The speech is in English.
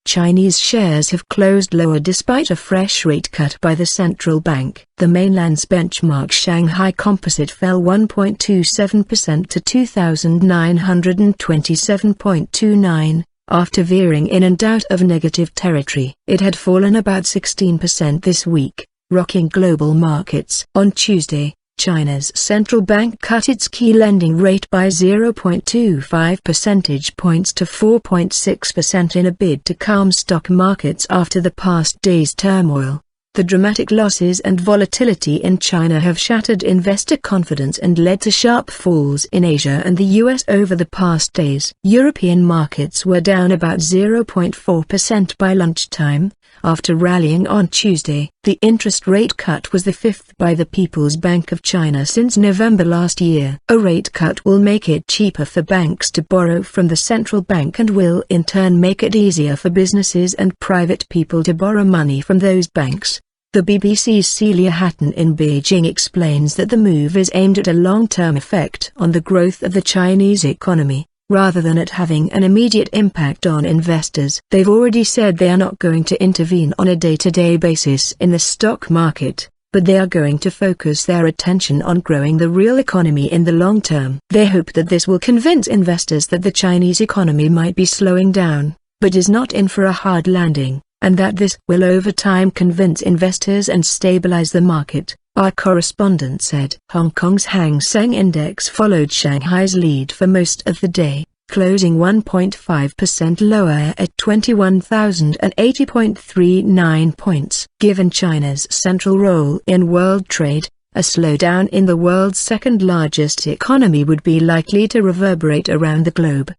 Chinese shares have closed lower despite a fresh rate cut by the central bank. The mainland's benchmark Shanghai Composite fell 1.27% to 2,927.29, after veering in and out of negative territory. It had fallen about 16% this week, rocking global markets. On Tuesday, China's central bank cut its key lending rate by 0.25 percentage points to 4.6% in a bid to calm stock markets after the past day's turmoil. The dramatic losses and volatility in China have shattered investor confidence and led to sharp falls in Asia and the US over the past days. European markets were down about 0.4% by lunchtime, after rallying on Tuesday. The interest rate cut was the fifth by the People's Bank of China since November last year. A rate cut will make it cheaper for banks to borrow from the central bank and will in turn make it easier for businesses and private people to borrow money from those banks. The BBC's Celia Hatton in Beijing explains that the move is aimed at a long-term effect on the growth of the Chinese economy, rather than at having an immediate impact on investors. They've already said they are not going to intervene on a day-to-day basis in the stock market, but they are going to focus their attention on growing the real economy in the long term. They hope that this will convince investors that the Chinese economy might be slowing down, but is not in for a hard landing, and that this will over time convince investors and stabilize the market, our correspondent said. Hong Kong's Hang Seng Index followed Shanghai's lead for most of the day, closing 1.5% lower at 21,080.39 points. Given China's central role in world trade, a slowdown in the world's second-largest economy would be likely to reverberate around the globe.